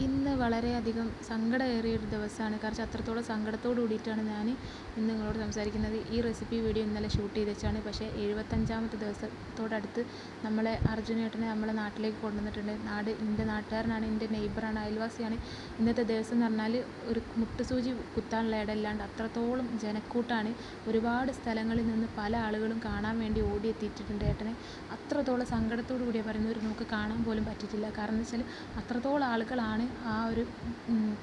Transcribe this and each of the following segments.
ഇന്ന് വളരെയധികം സങ്കടമേറിയൊരു ദിവസമാണ്. കാരണം അത്രത്തോളം സങ്കടത്തോട് കൂടിയിട്ടാണ് ഞാൻ ഇന്ന് നിങ്ങളോട് സംസാരിക്കുന്നത്. ഈ റെസിപ്പി വീഡിയോ ഇന്നലെ ഷൂട്ട് ചെയ്ത് വെച്ചാണ്. പക്ഷേ 75ാമത്തെ ദിവസത്തോടടുത്ത് നമ്മളെ അർജുനേട്ടനെ നമ്മളെ നാട്ടിലേക്ക് കൊണ്ടുവന്നിട്ടുണ്ട്. എൻ്റെ നാട്ടുകാരനാണ്, എൻ്റെ നെയ്ബറാണ്, അയൽവാസിയാണ്. ഇന്നത്തെ ദിവസം എന്ന് പറഞ്ഞാൽ ഒരു മുട്ടുസൂചി കുത്താനുള്ള ഇടമില്ലാണ്ട് അത്രത്തോളം ജനക്കൂട്ടാണ്. ഒരുപാട് സ്ഥലങ്ങളിൽ നിന്ന് പല ആളുകളും കാണാൻ വേണ്ടി ഓടിയെത്തിയിട്ടുണ്ട് ഏട്ടനെ. അത്രത്തോളം സങ്കടത്തോടു കൂടിയാണ് പറയുന്നത്. നമുക്ക് കാണാൻ പോലും പറ്റിയിട്ടില്ല. കാരണം എന്ന് വെച്ചാൽ അത്രത്തോളം ആളുകളാണ് ആ ഒരു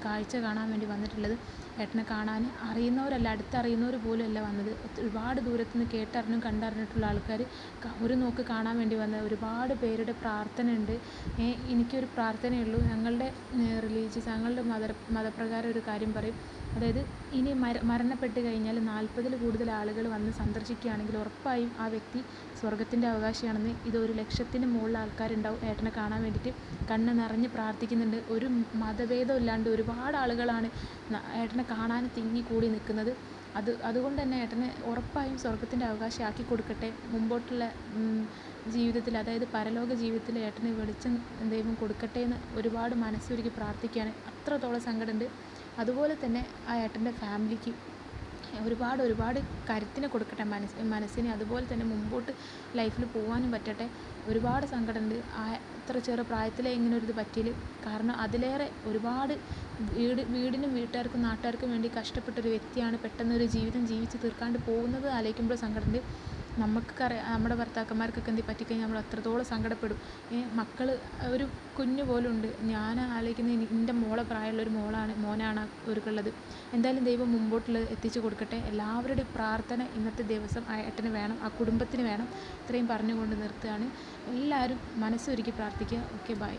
കാഴ്ച കാണാൻ വേണ്ടി വന്നിട്ടുള്ളത്. ഏട്ടനെ കാണാൻ അറിയുന്നവരല്ല, അടുത്തറിയുന്നവർ പോലും അല്ല വന്നത്. ഒരുപാട് ദൂരത്തു നിന്ന് കേട്ടറിഞ്ഞും കണ്ടറിഞ്ഞിട്ടുള്ള ആൾക്കാർ ഒരു നോക്ക് കാണാൻ വേണ്ടി വന്ന ഒരുപാട് പേരുടെ പ്രാർത്ഥന ഉണ്ട്. എനിക്കൊരു പ്രാർത്ഥനയുള്ളൂ. ഞങ്ങളുടെ റിലീജിയസ്, ഞങ്ങളുടെ മതപ്രകാരം ഒരു കാര്യം പറയും. അതായത് ഇനി മരണപ്പെട്ട് കഴിഞ്ഞാൽ 40-ൽ കൂടുതൽ ആളുകൾ വന്ന് സന്ദർശിക്കുകയാണെങ്കിൽ ഉറപ്പായും ആ വ്യക്തി സ്വർഗത്തിൻ്റെ അവകാശിയാണെന്ന്. ഇത് 1,00,000-ന് മുകളിൽ ആൾക്കാരുണ്ടാവും ഏട്ടനെ കാണാൻ വേണ്ടിയിട്ട്. കണ്ണ് നിറഞ്ഞ് പ്രാർത്ഥിക്കുന്നുണ്ട്. ഒരു മതഭേദം ഇല്ലാണ്ട് ഒരുപാട് ആളുകളാണ് ഏട്ടനെ കാണാൻ തിങ്ങിക്കൂടി നിൽക്കുന്നത്. അതുകൊണ്ട് തന്നെ ഏട്ടനെ ഉറപ്പായും സ്വർഗത്തിൻ്റെ അവകാശമാക്കി കൊടുക്കട്ടെ. മുമ്പോട്ടുള്ള ജീവിതത്തിൽ, അതായത് പരലോക ജീവിതത്തിൽ ഏട്ടന് വെളിച്ചം ദൈവം കൊടുക്കട്ടെ എന്ന് ഒരുപാട് മനസ്സൊരുക്കി പ്രാർത്ഥിക്കുകയാണ്. അത്രത്തോളം സങ്കടമുണ്ട്. അതുപോലെ തന്നെ ആ ഏട്ടൻ്റെ ഫാമിലിക്ക് ഒരുപാട് കരുത്തിനെ കൊടുക്കട്ടെ മനസ്സിന്. അതുപോലെ തന്നെ മുമ്പോട്ട് ലൈഫിൽ പോകാനും പറ്റട്ടെ. ഒരുപാട് സങ്കടമുണ്ട് ഇത്ര ചെറു പ്രായത്തിലേ ഇങ്ങനെ ഒരു ഇത് പറ്റിയില്ല. കാരണം അതിലേറെ ഒരുപാട് വീടിനും വീട്ടുകാർക്കും നാട്ടുകാർക്കും വേണ്ടി കഷ്ടപ്പെട്ടൊരു വ്യക്തിയാണ്. പെട്ടെന്നൊരു ജീവിതം ജീവിച്ച് തീർക്കാണ്ട് പോകുന്നത് ആലോചിക്കുമ്പോൾ സങ്കടമുണ്ട്. നമുക്കറിയാം, നമ്മുടെ ഭർത്താക്കന്മാർക്കൊക്കെ എന്ത് പറ്റിക്കഴിഞ്ഞാൽ നമ്മൾ അത്രത്തോളം സങ്കടപ്പെടും. മക്കൾ ഒരു കുഞ്ഞു പോലും ഉണ്ട്. ഞാൻ ആലോചിക്കുന്നത് എൻ്റെ മോളെ പ്രായമുള്ളൊരു മോനാണ് അവർക്കുള്ളത്. എന്തായാലും ദൈവം മുമ്പോട്ടുള്ളത് എത്തിച്ചു കൊടുക്കട്ടെ. എല്ലാവരുടെയും പ്രാർത്ഥന ഇന്നത്തെ ദിവസം ആ ഏട്ടന് വേണം, ആ കുടുംബത്തിന് വേണം. ഇത്രയും പറഞ്ഞുകൊണ്ട് നിർത്തുകയാണ്. എല്ലാവരും മനസ്സൊരുക്കി പ്രാർത്ഥിക്കുക. Okay, by.